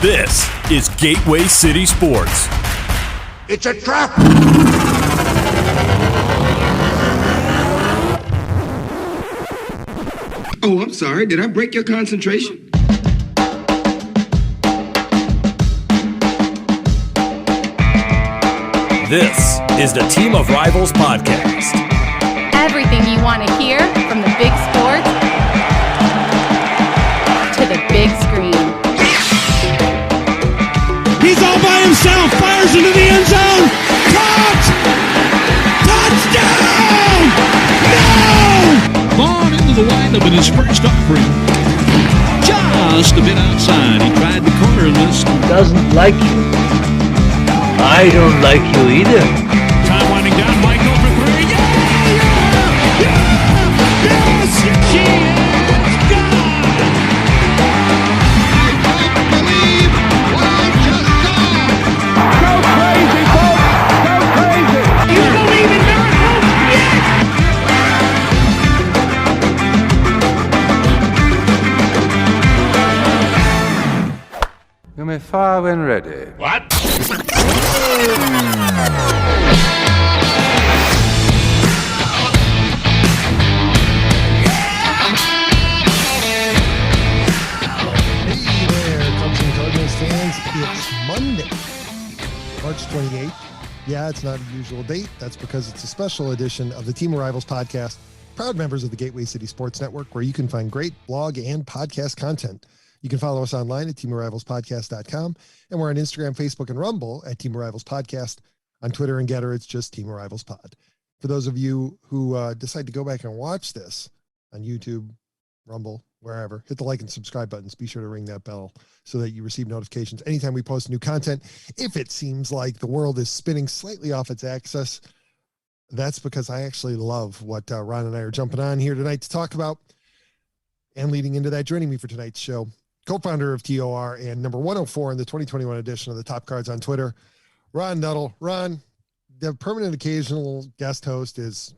This is Gateway City Sports. It's a trap! Oh, I'm sorry. Did I break your concentration? This is the Team of Rivals podcast. Everything you want to hear from the big sports to the big screen. He's all by himself, fires into the end zone. Caught! Touchdown! No! Vaughn into the windup in his first offering. Just a bit outside. He tried the corner and missed. Doesn't like you. I don't like you either. Time winding down, Michael for three. Yeah! Yes! She is gone! I don't believe what I just saw. Go crazy, folks! Go crazy! You believe in miracles? Yes! You may fire when ready. What? It's Monday, March 28th. Yeah, it's not a usual date. That's because it's a special edition of the Team of Rivals podcast, proud members of the Gateway City Sports Network, where you can find great blog and podcast content. You can follow us online at teamofrivalspodcast.com, and we're on Instagram, Facebook, and Rumble at Team of Rivals Podcast. On Twitter and Getter, it's just Team of Rivals Pod. For those of you who decide to go back and watch this on YouTube, Rumble, wherever, hit the like and subscribe buttons. Be sure to ring that bell so that you receive notifications anytime we post new content. If it seems like the world is spinning slightly off its axis, that's because I actually love what Ron and I are jumping on here tonight to talk about. And leading into that, joining me for tonight's show, co-founder of TOR and number 104 in the 2021 edition of the Top Cards on Twitter, Ron Nuttall. Ron, the permanent occasional guest host is,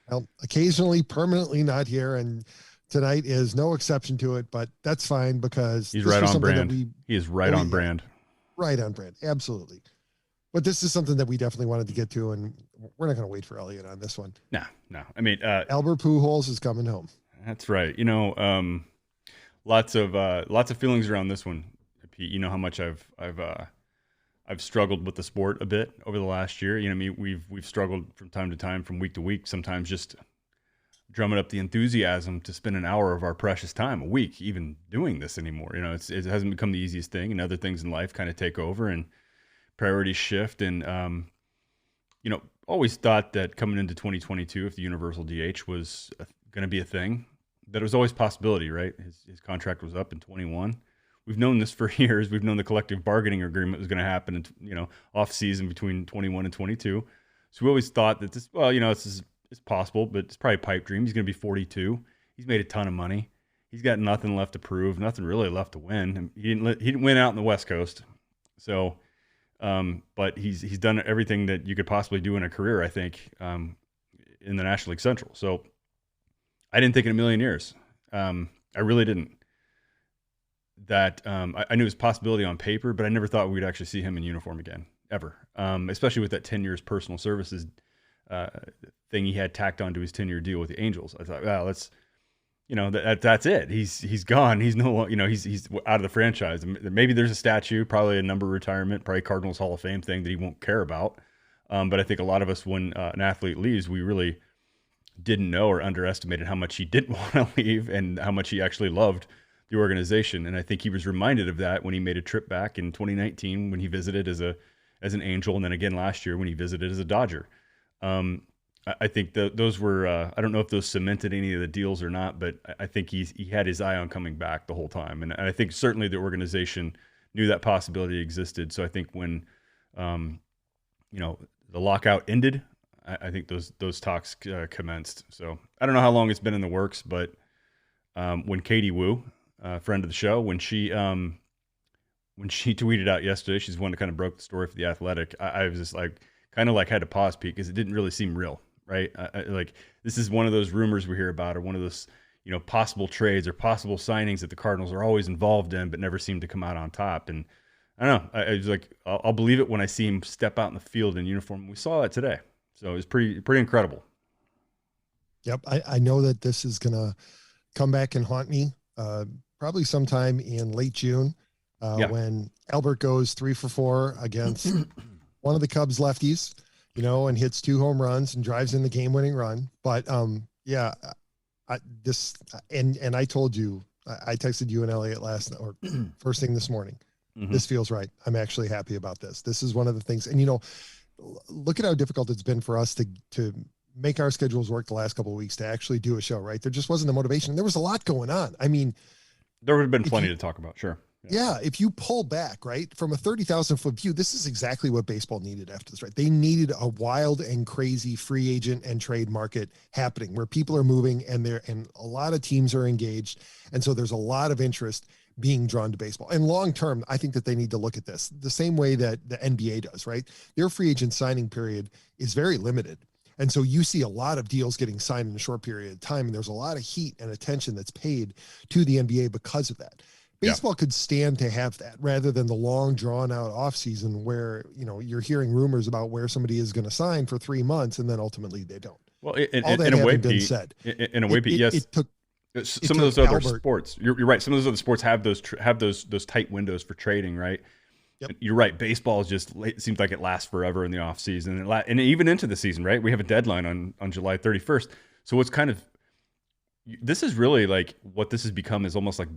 well, occasionally permanently not here, and tonight is no exception to it, but that's fine because he's right on brand. He is right on brand. Right on brand. Absolutely. But this is something that we definitely wanted to get to, and we're not going to wait for Elliot on this one. No. I mean, Albert Pujols is coming home. That's right. You know, lots of feelings around this one, Pete. You know how much I've struggled with the sport a bit over the last year. You know, I mean, we've struggled from time to time, from week to week, sometimes just drumming up the enthusiasm to spend an hour of our precious time a week even doing this anymore. You know, it hasn't become the easiest thing, and other things in life kind of take over and priorities shift. And, you know, always thought that coming into 2022, if the universal DH was going to be a thing, that it was always a possibility, right? His contract was up in 21. We've known this for years. We've known the collective bargaining agreement was going to happen in, you know, off season between 21 and 22. So we always thought that this, well, you know, it's possible, but it's probably a pipe dream. He's going to be 42. He's made a ton of money. He's got nothing left to prove, nothing really left to win. He didn't win out in the West Coast. So, but he's done everything that you could possibly do in a career, I think, in the National League Central. So I didn't think in a million years. I really didn't. That I knew it was a possibility on paper, but I never thought we'd actually see him in uniform again, ever. Especially with that 10 years personal services thing he had tacked onto his 10-year deal with the Angels. I thought, well, that's it. He's gone. He's no, you know, he's out of the franchise. Maybe there's a statue, probably a number retirement, probably Cardinals Hall of Fame thing that he won't care about. But I think a lot of us, when an athlete leaves, we really didn't know or underestimated how much he didn't want to leave and how much he actually loved the organization. And I think he was reminded of that when he made a trip back in 2019 when he visited as an Angel, and then again last year when he visited as a Dodger. I think those were, I don't know if those cemented any of the deals or not, but I think he had his eye on coming back the whole time. And I think certainly the organization knew that possibility existed. So I think when, you know, the lockout ended, I think those talks commenced. So I don't know how long it's been in the works, but when Katie Wu, friend of the show, when she tweeted out yesterday, she's the one that kind of broke the story for The Athletic. I was just like, kind of like had to pause, Pete, because it didn't really seem real, right? Like, this is one of those rumors we hear about, or one of those, possible trades or possible signings that the Cardinals are always involved in, but never seem to come out on top. And I don't know. I was like, I'll believe it when I see him step out in the field in uniform. We saw that today, so it was pretty incredible. Yep, I know that this is gonna come back and haunt me. Probably sometime in late June, when Albert goes 3 for 4 against one of the Cubs lefties, and hits 2 home runs and drives in the game-winning run. But I told you, I texted you and Elliot last night or first thing this morning. Mm-hmm. This feels right. I'm actually happy about this. This is one of the things, and look at how difficult it's been for us to make our schedules work the last couple of weeks to actually do a show, right? There just wasn't the motivation. There was a lot going on. I mean, there would have been plenty to talk about. Sure. Yeah. If you pull back, right, from a 30,000 foot view, this is exactly what baseball needed after this, right? They needed a wild and crazy free agent and trade market happening where people are moving and a lot of teams are engaged. And so there's a lot of interest being drawn to baseball. And long term, I think that they need to look at this the same way that the NBA does, right? Their free agent signing period is very limited. And so you see a lot of deals getting signed in a short period of time. And there's a lot of heat and attention that's paid to the NBA because of that. Baseball could stand to have that rather than the long drawn out off season where, you're hearing rumors about where somebody is going to sign for 3 months and then ultimately they don't. Well, in a way, Pete, yes. It took some of those other sports. You're right. Some of those other sports have those tight windows for trading, right? Yep. You're right. Baseball is it seems like it lasts forever in the off season and even into the season, right? We have a deadline on July 31st. So this is really like what this has become is almost like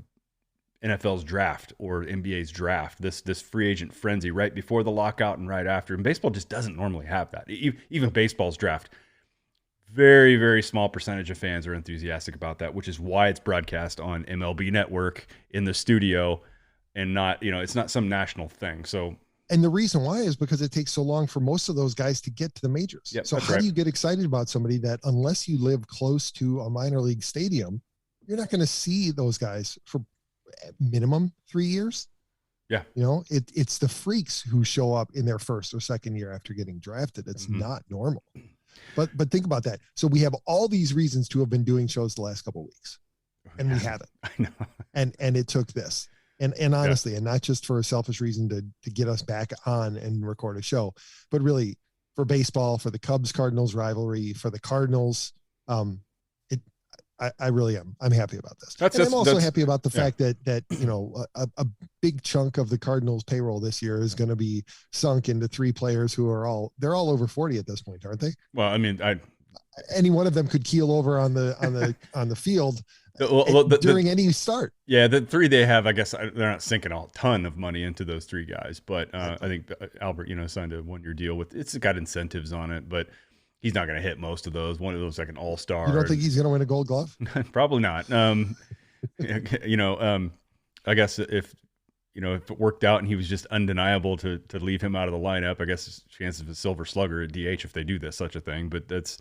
NFL's draft or NBA's draft, this free agent frenzy right before the lockout and right after. And baseball just doesn't normally have that. Even baseball's draft, very, very small percentage of fans are enthusiastic about that, which is why it's broadcast on MLB Network in the studio and not, it's not some national thing. So, and the reason why is because it takes so long for most of those guys to get to the majors. Yep, so how do you get excited about somebody that unless you live close to a minor league stadium, you're not going to see those guys for minimum 3 years? Yeah. It's the freaks who show up in their first or second year after getting drafted. It's not normal. But think about that. So we have all these reasons to have been doing shows the last couple of weeks, and we haven't. I know. And it took this. And honestly, and not just for a selfish reason to get us back on and record a show, but really for baseball, for the Cubs-Cardinals rivalry, for the Cardinals. I really am. I'm happy about this. I'm also happy about the fact that a big chunk of the Cardinals payroll this year is going to be sunk into 3 players who they're all over 40 at this point, aren't they? Well, I mean, any one of them could keel over on the field during any start. Yeah, the 3 they have, I guess they're not sinking a ton of money into those 3 guys, but I think Albert, signed a 1-year deal it's got incentives on it, but he's not going to hit most of those. One of those like an all-star. You don't think he's going to win a Gold Glove? Probably not. I guess if it worked out and he was just undeniable to leave him out of the lineup, I guess his chances of a Silver Slugger at DH if they do such a thing. But that's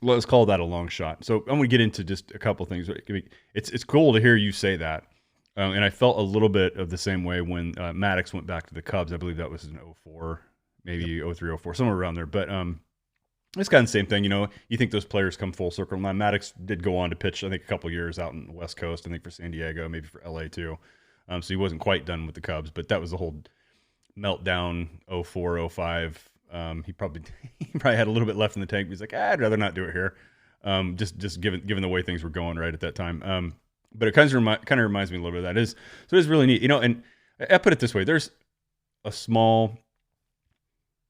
let's call that a long shot. So I'm going to get into just a couple things. It's cool to hear you say that. And I felt a little bit of the same way when Maddox went back to the Cubs. I believe that was in 04. Maybe 03, 04, somewhere around there. But it's kind of the same thing. You think those players come full circle. Now, Maddox did go on to pitch, I think, a couple years out in the West Coast, I think for San Diego, maybe for LA too. So he wasn't quite done with the Cubs, but that was the whole meltdown 04, 05. He probably had a little bit left in the tank. He's like, I'd rather not do it here. Just given the way things were going right at that time. But it kind of reminds me a little bit of that. So it is really neat. And I put it this way. There's a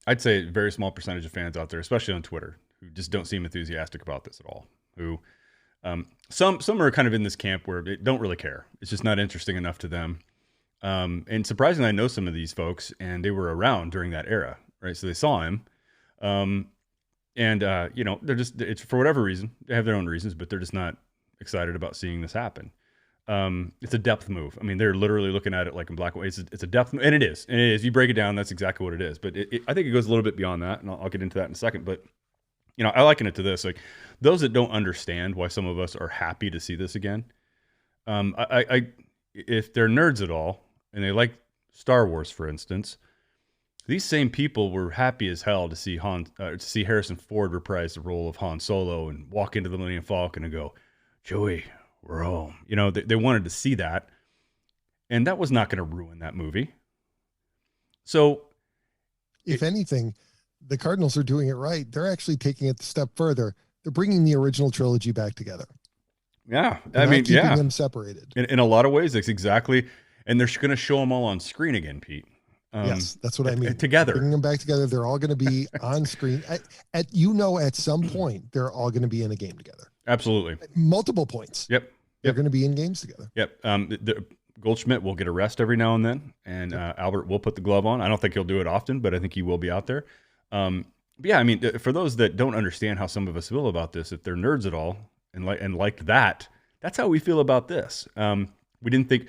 I'd say a very small percentage of fans out there, especially on Twitter, who just don't seem enthusiastic about this at all. Who some are kind of in this camp where they don't really care. It's just not interesting enough to them. And surprisingly, I know some of these folks, and they were around during that era, right? So they saw him, they're it's for whatever reason. They have their own reasons, but they're just not excited about seeing this happen. It's a depth move. I mean, they're literally looking at it like in black and white. It's a depth move, and it is. If you break it down, that's exactly what it is. But I think it goes a little bit beyond that, and I'll get into that in a second. But I liken it to this: like those that don't understand why some of us are happy to see this again. If they're nerds at all and they like Star Wars, for instance, These same people were happy as hell to see Harrison Ford reprise the role of Han Solo and walk into the Millennium Falcon and go, Joey, we're home. You know, they wanted to see that, and that was not going to ruin that movie. So, if anything, the Cardinals are doing it right. They're actually taking it a step further. They're bringing the original trilogy back together. Yeah, I mean, keeping them separated. In a lot of ways, that's exactly, and they're going to show them all on screen again, Pete. Yes, that's what I mean. Together, bringing them back together. They're all going to be on screen. At some point, they're all going to be in a game together. Absolutely, at multiple points. Yep, they're going to be in games together. Yep. Goldschmidt will get a rest every now and then, and Albert will put the glove on. I don't think he'll do it often, but I think he will be out there. But yeah, I mean, for those that don't understand how some of us feel about this, if they're nerds at all and like that, that's how we feel about this. We didn't think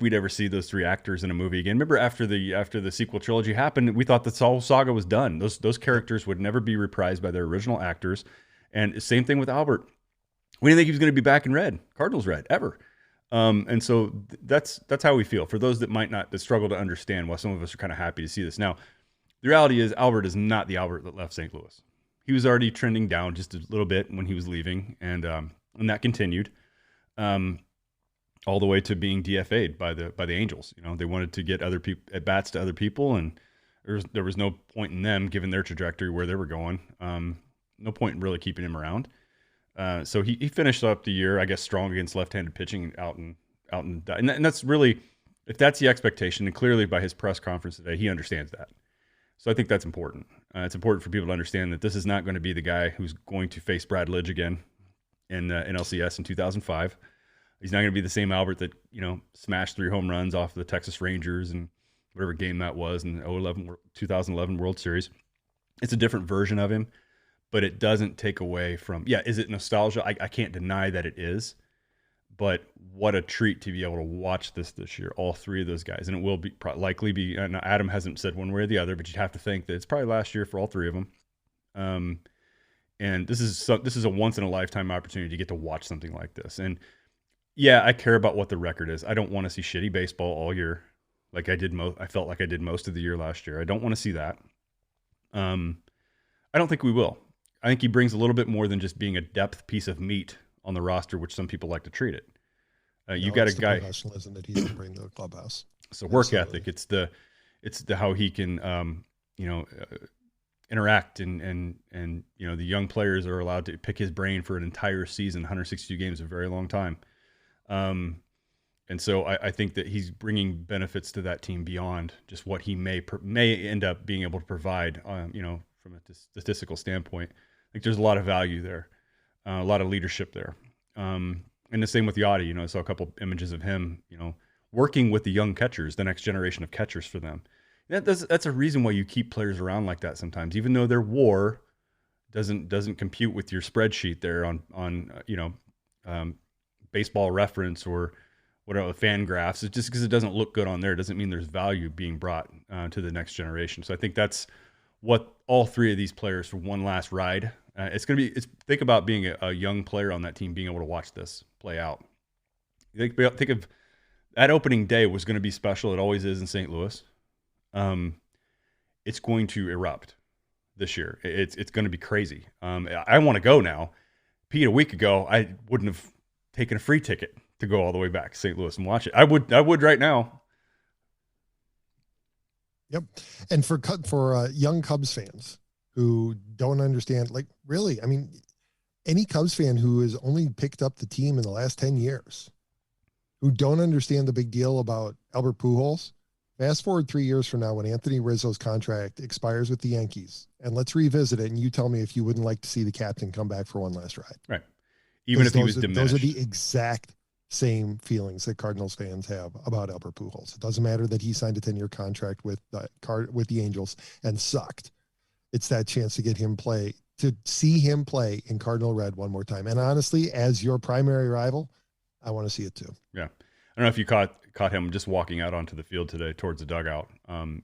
we'd ever see those three actors in a movie again. Remember, after the sequel trilogy happened, we thought the whole saga was done. Those characters would never be reprised by their original actors. And same thing with Albert. We didn't think he was going to be back in red, Cardinals red, ever. And so that's how we feel. For those that struggle to understand why some of us are kind of happy to see this. Now, the reality is Albert is not the Albert that left St. Louis. He was already trending down just a little bit when he was leaving, and that continued all the way to being DFA'd by the Angels. You know, they wanted to get other people at bats to other people, and there was no point in them, given their trajectory where they were going. No point in really keeping him around. So he finished up the year, I guess, strong against left-handed pitching and that's really, if that's the expectation, and clearly by his press conference today, he understands that. So I think that's important. It's important for people to understand that this is not going to be the guy who's going to face Brad Lidge again in LCS in 2005. He's not going to be the same Albert that, you know, smashed 3 home runs off the Texas Rangers and whatever game that was in the 2011 World Series. It's a different version of him. But it doesn't take away from, is it nostalgia? I can't deny that it is. But what a treat to be able to watch this year, all three of those guys. And it will be likely be, and Adam hasn't said one way or the other, but you'd have to think that it's probably last year for all three of them. And this is a once-in-a-lifetime opportunity to get to watch something like this. And, yeah, I care about what the record is. I don't want to see shitty baseball all year like I did I felt like I did most of the year last year. I don't want to see that. I don't think we will. I think he brings a little bit more than just being a depth piece of meat on the roster, which some people like to treat it. You've got a guy professionalism that he can bring to the clubhouse. It's the work ethic. It's the how he can interact and you know, the young players are allowed to pick his brain for an entire season. 162 games is a very long time. And so I think that he's bringing benefits to that team beyond just what he may end up being able to provide. You know, from a statistical standpoint. I think there's a lot of value there, a lot of leadership there. And the same with Yachty. You know, I saw a couple images of him, you know, working with the young catchers, the next generation of catchers for them. That's a reason why you keep players around like that sometimes, even though their WAR doesn't compute with your spreadsheet there on Baseball Reference or whatever, fan graphs. It's just because it doesn't look good on there doesn't mean there's value being brought to the next generation. So I think that's what all three of these players for one last ride. Think about being a young player on that team, being able to watch this play out. Think of that opening day was going to be special. It always is in St. Louis. It's going to erupt this year. It's going to be crazy. I want to go now. Pete, a week ago, I wouldn't have taken a free ticket to go all the way back to St. Louis and watch it. I would right now. Yep. And for young Cubs fans who don't understand, like, really, I mean, any Cubs fan who has only picked up the team in the last 10 years, who don't understand the big deal about Albert Pujols, fast forward 3 years from now when Anthony Rizzo's contract expires with the Yankees, and let's revisit it, and you tell me if you wouldn't like to see the captain come back for one last ride. Right. Even if he was diminished. Those are the exact same feelings that Cardinals fans have about Albert Pujols. It doesn't matter that he signed a 10-year contract with the Angels and sucked. It's that chance to see him play in Cardinal red one more time. And honestly, as your primary rival, I want to see it too. Yeah. I don't know if you caught him just walking out onto the field today towards the dugout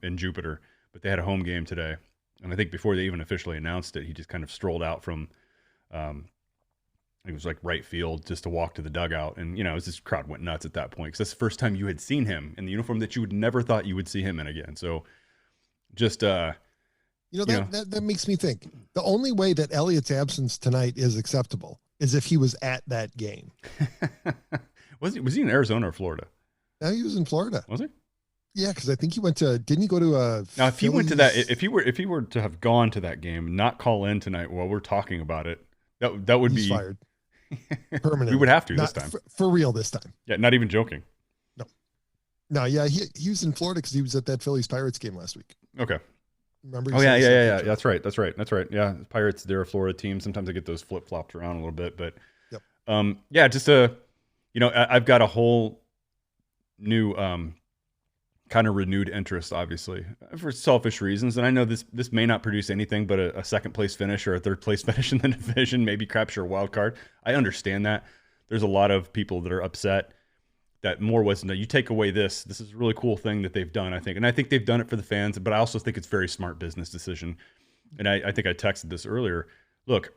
in Jupiter, but they had a home game today. And I think before they even officially announced it, he just kind of strolled out from it was like right field just to walk to the dugout. And, you know, this crowd went nuts at that point because that's the first time you had seen him in the uniform that you would never thought you would see him in again. So Just that makes me think. The only way that Elliott's absence tonight is acceptable is if he was at that game. Was he in Arizona or Florida? No, he was in Florida. Was he? Yeah, because I think he went to. Didn't he go to a? Now, if he went to that, if he were to have gone to that game, not call in tonight while we're talking about it, that would be fired permanently. We would have to Not this time for real this time. Yeah, not even joking. No, yeah, he was in Florida because he was at that Phillies Pirates game last week. Okay. Remember? Oh yeah. That's right. Yeah, Pirates. They're a Florida team. Sometimes I get those flip flopped around a little bit, but yep. just I've got a whole new kind of renewed interest, obviously, for selfish reasons. And I know this may not produce anything but a second place finish or a third place finish in the division, maybe capture a wild card. I understand that. There's a lot of people that are upset that more wasn't. You take away this is a really cool thing that they've done, I think. And I think they've done it for the fans, but I also think it's a very smart business decision. And I think I texted this earlier. Look,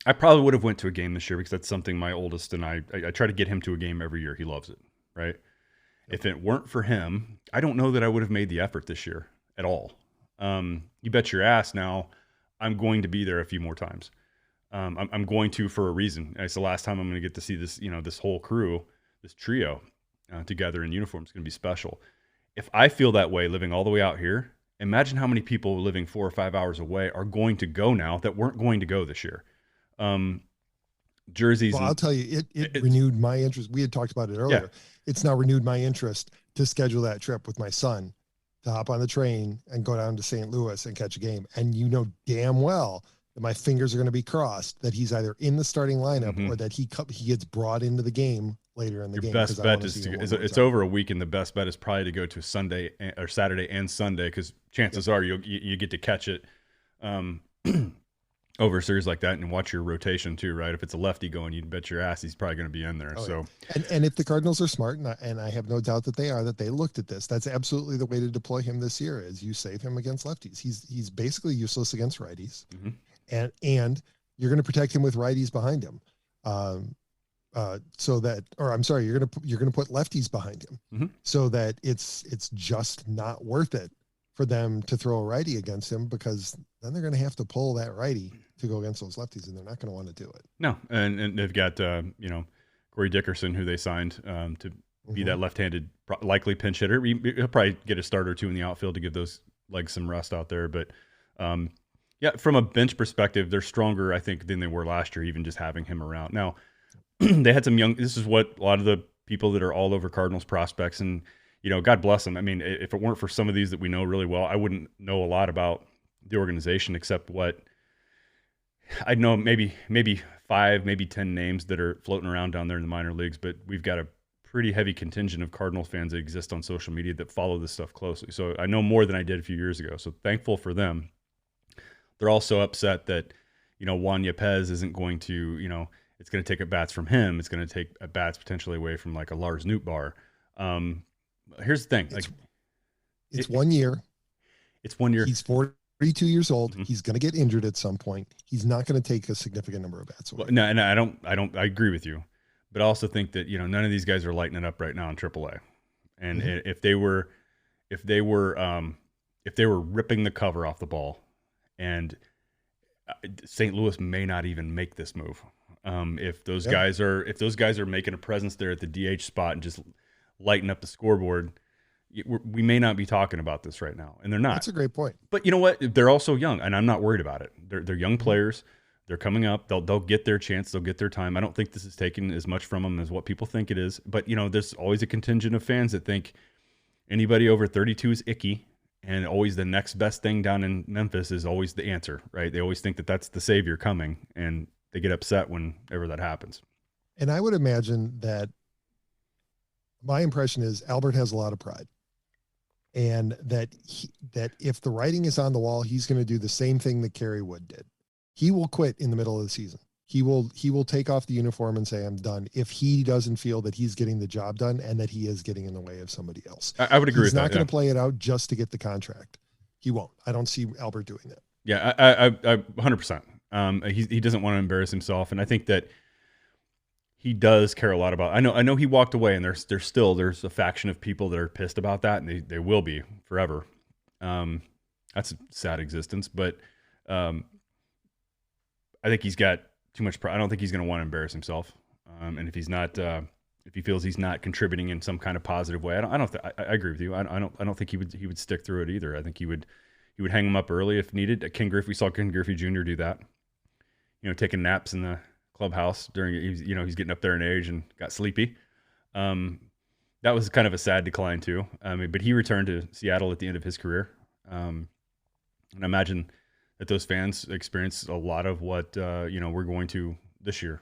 I probably would have went to a game this year because that's something my oldest and I try to get him to a game every year. He loves it, right? If it weren't for him, I don't know that I would have made the effort this year at all. You bet your ass now I'm going to be there a few more times. I'm going to for a reason. It's the last time I'm going to get to see this, this whole crew, this trio together in uniform. It's going to be special. If I feel that way living all the way out here, imagine how many people living 4 or 5 hours away are going to go now that weren't going to go this year. Jerseys. Well, I'll tell you, it renewed my interest. We had talked about it earlier. Yeah. It's now renewed my interest to schedule that trip with my son to hop on the train and go down to St. Louis and catch a game. And you know damn well that my fingers are going to be crossed that he's either in the starting lineup or that he gets brought into the game later in the game. Your best bet is it's over a week, and the best bet is probably to go to Sunday or Saturday and Sunday because chances are you get to catch it over a series like that and watch your rotation too, right? If it's a lefty going, you'd bet your ass he's probably going to be in there. And if the Cardinals are smart, and I have no doubt that they are, that they looked at this, that's absolutely the way to deploy him this year is you save him against lefties. He's basically useless against righties, and you're going to protect him with righties behind him. So that, or I'm sorry, you're going to put lefties behind him so that it's just not worth it for them to throw a righty against him because then they're going to have to pull that righty to go against those lefties, and they're not going to want to do it. No, and they've got Corey Dickerson, who they signed to be that left-handed likely pinch hitter. He'll probably get a start or two in the outfield to give those legs some rest out there. But from a bench perspective, they're stronger, I think, than they were last year, even just having him around. Now, they had some young. This is what a lot of the people that are all over Cardinals prospects, and God bless them. I mean, if it weren't for some of these that we know really well, I wouldn't know a lot about the organization except what I know. Maybe 5, maybe 10 names that are floating around down there in the minor leagues. But we've got a pretty heavy contingent of Cardinals fans that exist on social media that follow this stuff closely. So I know more than I did a few years ago. So thankful for them. They're also upset that Juan Yepez isn't going to it's going to take at bats from him. It's going to take at bats potentially away from like a Lars Nootbaar. Here's the thing. It's 1 year. It's 1 year. He's 42 years old. He's going to get injured at some point. He's not going to take a significant number of bats away. Well, no, and I agree with you, but I also think that, none of these guys are lighting it up right now in AAA. And if they were ripping the cover off the ball, and St. Louis may not even make this move. If those guys are making a presence there at the DH spot and just lighten up the scoreboard, we may not be talking about this right now, and they're not. That's a great point. But you know what? They're also young, and I'm not worried about it. They're young players. They're coming up. They'll get their chance. They'll get their time. I don't think this is taking as much from them as what people think it is. But there's always a contingent of fans that think anybody over 32 is icky, and always the next best thing down in Memphis is always the answer, right? They always think that that's the savior coming, and they get upset whenever that happens. And I would imagine that my impression is Albert has a lot of pride, and that if the writing is on the wall, he's going to do the same thing that Kerry Wood did. He will quit in the middle of the season. He will take off the uniform and say, I'm done, if he doesn't feel that he's getting the job done and that he is getting in the way of somebody else. I would agree with that. He's not going to play it out just to get the contract. He won't. I don't see Albert doing that. Yeah, I 100%. He doesn't want to embarrass himself, and I think that he does care a lot about. I know he walked away, and there's a faction of people that are pissed about that, and they will be forever. That's a sad existence, but I think he's got too much pride. I don't think he's going to want to embarrass himself. And if he's not, if he feels he's not contributing in some kind of positive way, I agree with you. I don't think he would stick through it either. I think he would hang him up early if needed. We saw Ken Griffey Jr. do that. Taking naps in the clubhouse he's getting up there in age and got sleepy. That was kind of a sad decline too. But he returned to Seattle at the end of his career. And I imagine that those fans experienced a lot of what we're going to this year.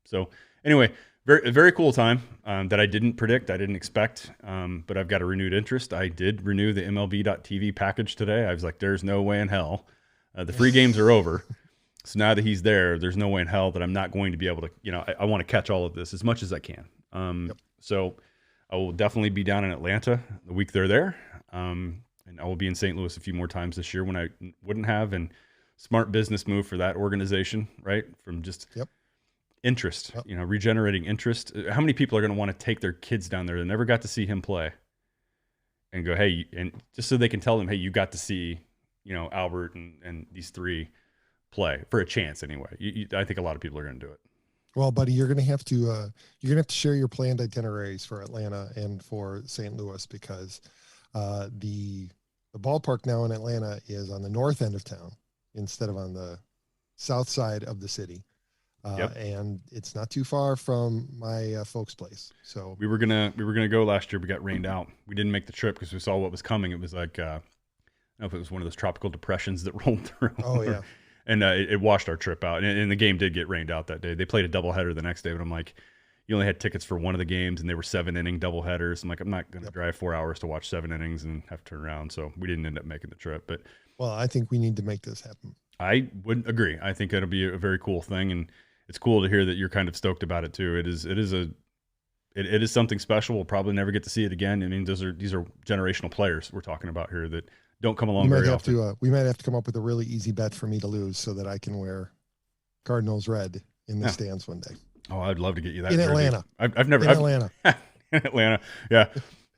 So anyway, very very cool time that I didn't predict, I didn't expect, but I've got a renewed interest. I did renew the MLB.TV package today. I was like, there's no way in hell. The free games are over. So now that he's there's no way in hell that I'm not going to be able to, I want to catch all of this as much as I can. So I will definitely be down in Atlanta the week they're there. And I will be in St. Louis a few more times this year when I wouldn't have. And smart business move for that organization, right? From just interest, regenerating interest. How many people are going to want to take their kids down there that never got to see him play and go, hey, and just so they can tell them, hey, you got to see, Albert and these three play for a chance anyway. I think a lot of people are going to do it. Well, buddy, you're going to have to share your planned itineraries for Atlanta and for St. Louis, because the ballpark now in Atlanta is on the north end of town instead of on the south side of the city. And it's not too far from my folks' place. So we were gonna go last year. We got rained out. We didn't make the trip because we saw what was coming. It was like, I don't know if it was one of those tropical depressions that rolled through. Oh yeah. And it washed our trip out. And the game did get rained out that day. They played a doubleheader the next day, but I'm like, you only had tickets for one of the games, and they were 7-inning doubleheaders. I'm like, I'm not going to drive 4 hours to watch 7 innings and have to turn around. So we didn't end up making the trip. But I think we need to make this happen. I would agree. I think it'll be a very cool thing, and it's cool to hear that you're kind of stoked about it too. It is something special. We'll probably never get to see it again. I mean, these are generational players we're talking about here that don't come along very often. We might have to come up with a really easy bet for me to lose so that I can wear Cardinals red in the stands one day. Oh, I'd love to get you that in Atlanta. I've never in Atlanta. In Atlanta, yeah.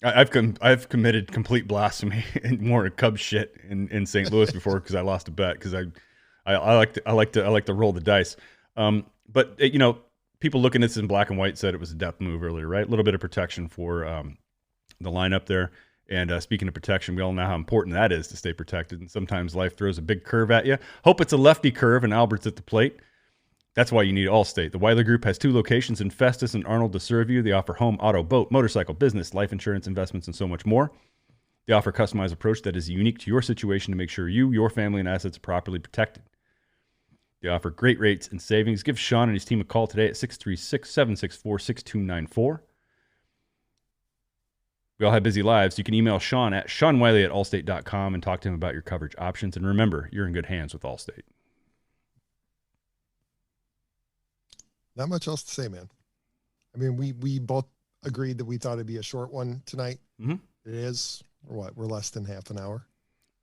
I've committed complete blasphemy and worn a Cubs shit in St. Louis before because I lost a bet because I like to roll the dice. But people looking at this in black and white said it was a depth move earlier, right? A little bit of protection for the lineup there. And speaking of protection, we all know how important that is to stay protected. And sometimes life throws a big curve at you. Hope it's a lefty curve and Albert's at the plate. That's why you need Allstate. The Weiler Group has 2 locations in Festus and Arnold to serve you. They offer home, auto, boat, motorcycle, business, life insurance, investments, and so much more. They offer a customized approach that is unique to your situation to make sure you, your family, and assets are properly protected. They offer great rates and savings. Give Sean and his team a call today at 636-764-6294. We all have busy lives. You can email Sean at SeanWiley@allstate.com and talk to him about your coverage options. And remember, you're in good hands with Allstate. Not much else to say, man. I mean, we both agreed that we thought it'd be a short one tonight. Mm-hmm. It is. We're less than half an hour.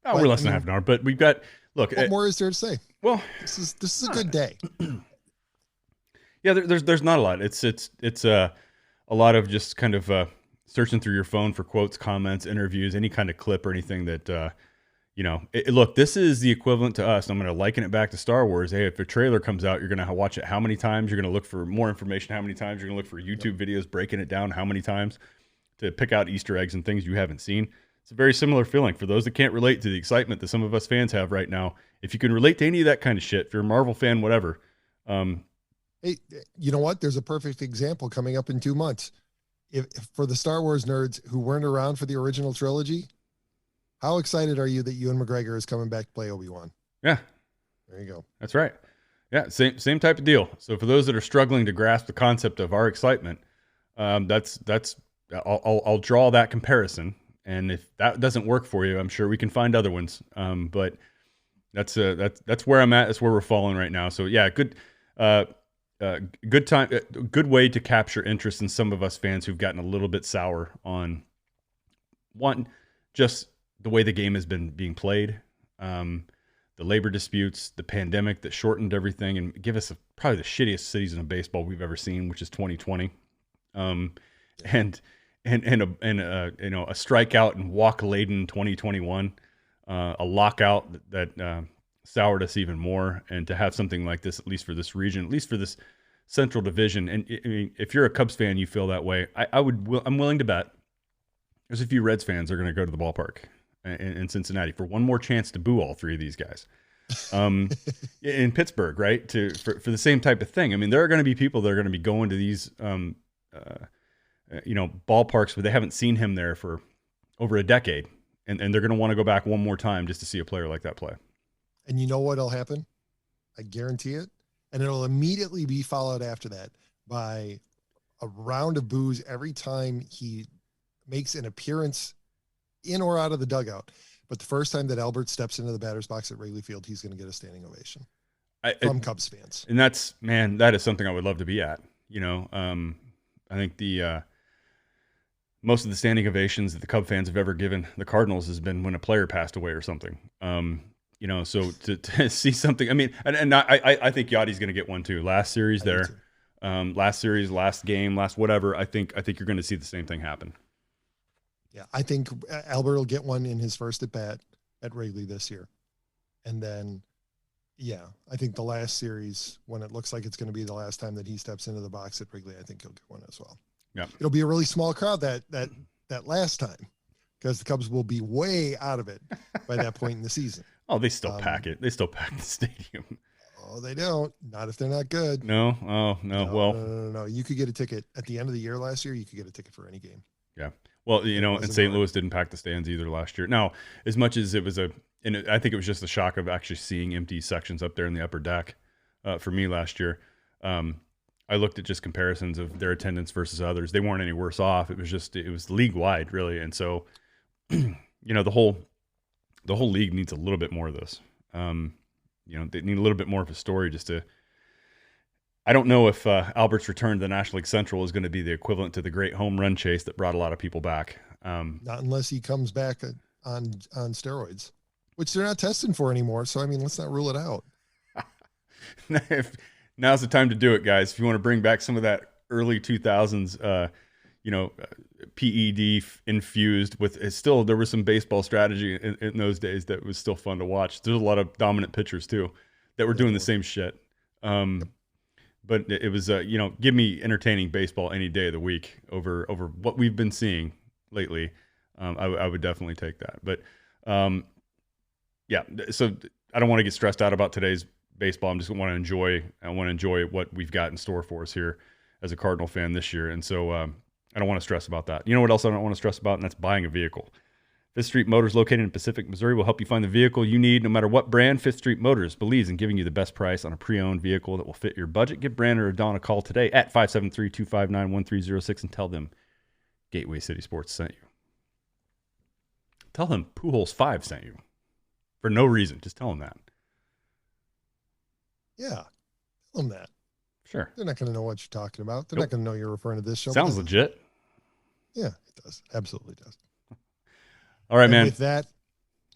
Oh, we're less than half an hour, but we've got, look. What more is there to say? Well, this is a good day. Yeah, there's not a lot. It's a lot of just kind of searching through your phone for quotes, comments, interviews, any kind of clip or anything that, look, this is the equivalent to us. I'm going to liken it back to Star Wars. Hey, if a trailer comes out, you're going to watch it how many times? You're going to look for more information how many times? You're going to look for YouTube videos breaking it down how many times to pick out Easter eggs and things you haven't seen. It's a very similar feeling for those that can't relate to the excitement that some of us fans have right now. If you can relate to any of that kind of shit, if you're a Marvel fan, whatever. Hey, you know what? There's a perfect example coming up in 2 months. If for the Star Wars nerds who weren't around for the original trilogy, how excited are you that Ewan McGregor is coming back to play Obi-Wan? Yeah. There you go. That's right. Yeah, same type of deal. So for those that are struggling to grasp the concept of our excitement, I'll draw that comparison. And if that doesn't work for you, I'm sure we can find other ones. But that's where I'm at. That's where we're falling right now. So yeah, good time, good way to capture interest in some of us fans who've gotten a little bit sour on just the way the game has been being played, the labor disputes, the pandemic that shortened everything and give us probably the shittiest season of baseball we've ever seen, which is 2020. And a strikeout and walk laden 2021, a lockout that soured us even more, and to have something like this, at least for this region, at least for this Central Division. And I mean, if you're a Cubs fan, you feel that way. I'm willing to bet there's a few Reds fans that are going to go to the ballpark in Cincinnati for one more chance to boo all three of these guys. In Pittsburgh, right? For the same type of thing. I mean, there are going to be people that are going to be going to these ballparks where they haven't seen him there for over a decade, and they're going to want to go back one more time just to see a player like that play. And you know what'll happen? I guarantee it. And it'll immediately be followed after that by a round of boos every time he makes an appearance in or out of the dugout. But the first time that Albert steps into the batter's box at Wrigley Field, he's going to get a standing ovation from Cubs fans. And that is something I would love to be at. I think the most of the standing ovations that the Cub fans have ever given the Cardinals has been when a player passed away or something. So to see something, I mean, and I think Yachty's going to get one too. Last series last game, last whatever. I think you're going to see the same thing happen. Yeah, I think Albert will get one in his first at bat at Wrigley this year. And then, yeah, I think the last series, when it looks like it's going to be the last time that he steps into the box at Wrigley, I think he'll get one as well. Yeah. It'll be a really small crowd that last time, because the Cubs will be way out of it by that point in the season. Oh, they still pack it. They still pack the stadium. Oh, they don't. Not if they're not good. No. Oh, no. Well, no. You could get a ticket at the end of the year last year. You could get a ticket for any game. Yeah. Well, and St. Louis didn't pack the stands either last year. Now, as much as it was I think it was just the shock of actually seeing empty sections up there in the upper deck for me last year. I looked at just comparisons of their attendance versus others. They weren't any worse off. It was league wide really. And so, the whole league needs a little bit more of this. They need a little bit more of a story just to. I don't know if Albert's return to the National League Central is going to be the equivalent to the great home run chase that brought a lot of people back. Not unless he comes back on steroids, which they're not testing for anymore. So, I mean, let's not rule it out. Now's the time to do it, guys. If you want to bring back some of that early 2000s, PED infused with there was some baseball strategy in those days that was still fun to watch. There's a lot of dominant pitchers too that were doing the same shit. But it was, give me entertaining baseball any day of the week over what we've been seeing lately. I would definitely take that. But so I don't want to get stressed out about today's baseball. I want to enjoy what we've got in store for us here as a Cardinal fan this year. And so I don't want to stress about that. You know what else I don't want to stress about? And that's buying a vehicle. Fifth Street Motors, located in Pacific, Missouri, will help you find the vehicle you need no matter what brand. Fifth Street Motors believes in giving you the best price on a pre-owned vehicle that will fit your budget. Give Brandon or Don a call today at 573-259-1306 and tell them Gateway City Sports sent you. Tell them Pujols 5 sent you. For no reason. Just tell them that. Yeah. Tell them that. Sure. They're not going to know what you're talking about. They're not going to know you're referring to this show. Sounds legit. Yeah, it does. Absolutely does. All right, man. With that,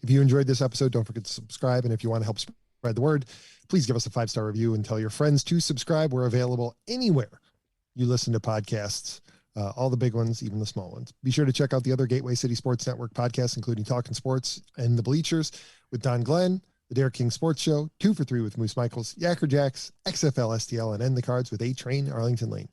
if you enjoyed this episode, don't forget to subscribe. And if you want to help spread the word, please give us a 5-star review and tell your friends to subscribe. We're available anywhere you listen to podcasts, all the big ones, even the small ones. Be sure to check out the other Gateway City Sports Network podcasts, including Talking Sports and The Bleachers with Don Glenn, The Derek King Sports Show, 2 for 3 with Moose Michaels, Yacker Jacks, XFL STL, and End the Cards with A-Train Arlington Lane.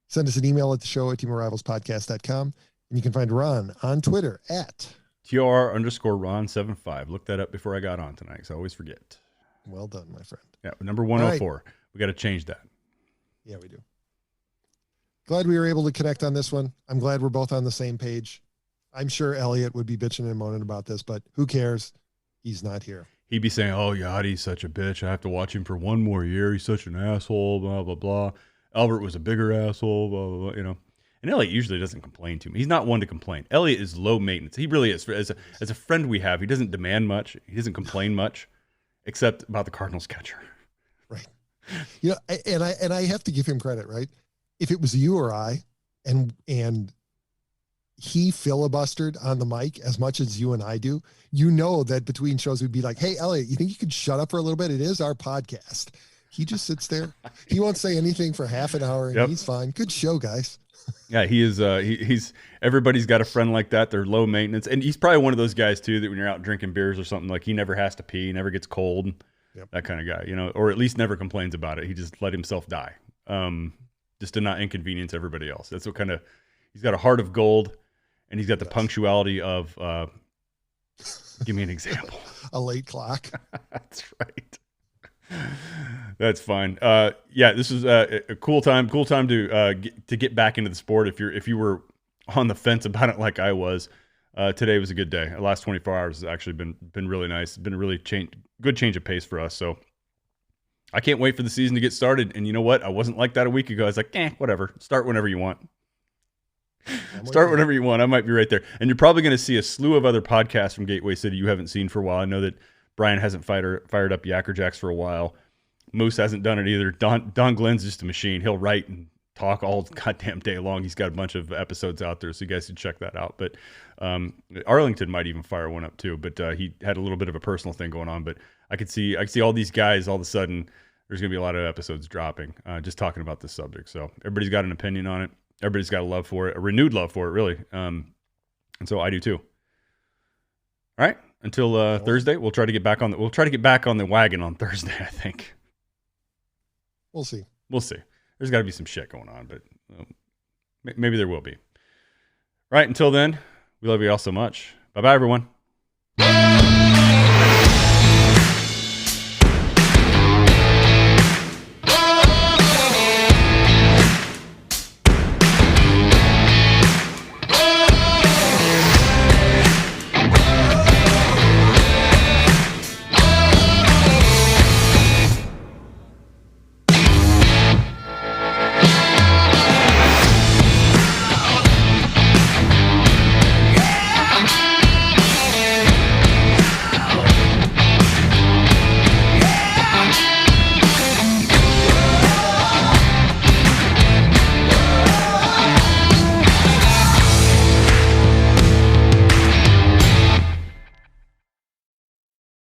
Send us an email at the show at teamofrivalspodcast.com. And you can find Ron on Twitter at TR_Ron75. Look that up before I got on tonight, because I always forget. Well done, my friend. Yeah, number 104. Right. We got to change that. Yeah, we do. Glad we were able to connect on this one. I'm glad we're both on the same page. I'm sure Elliot would be bitching and moaning about this, but who cares? He's not here. He'd be saying, oh, Yachty's such a bitch. I have to watch him for one more year. He's such an asshole, blah, blah, blah. Albert was a bigger asshole, blah, blah, blah, And Elliot usually doesn't complain to me. He's not one to complain. Elliot is low maintenance. He really is. As a friend we have, he doesn't demand much. He doesn't complain much, except about the Cardinals catcher. Right. And I have to give him credit, right? If it was you or I, and he filibustered on the mic as much as you and I do, that between shows we'd be like, hey, Elliot, you think you could shut up for a little bit? It is our podcast. He just sits there. He won't say anything for half an hour, and he's fine. Good show, guys. Yeah, he is. He's everybody's got a friend like that. They're low maintenance, and he's probably one of those guys too that when you're out drinking beers or something, like he never has to pee, never gets cold, that kind of guy, or at least never complains about it. He just let himself die, just to not inconvenience everybody else. That's what he's got a heart of gold, and he's got the punctuality of. Give me an example. A late clock. That's right. That's fine. This is a cool time to get back into the sport. If you were on the fence about it like I was, today was a good day. The last 24 hours has actually been really nice. It's been a really good change of pace for us. So I can't wait for the season to get started. And you know what? I wasn't like that a week ago. I was like, whatever. Start whenever you want. Start whenever you want. I might be right there. And you're probably going to see a slew of other podcasts from Gateway City you haven't seen for a while. I know that Brian hasn't fired up Yacker Jacks for a while. Moose hasn't done it either. Don Glenn's just a machine. He'll write and talk all goddamn day long. He's got a bunch of episodes out there, so you guys should check that out. But Arlington might even fire one up too. But he had a little bit of a personal thing going on. But I could see all these guys all of a sudden. There's going to be a lot of episodes dropping just talking about this subject. So everybody's got an opinion on it. Everybody's got a love for it, a renewed love for it, really. And so I do too. All right. Until Thursday, we'll try to get back on the wagon on Thursday, I think. We'll see. There's got to be some shit going on, but maybe there will be. Right. Until then, we love you all so much. Bye-bye, everyone.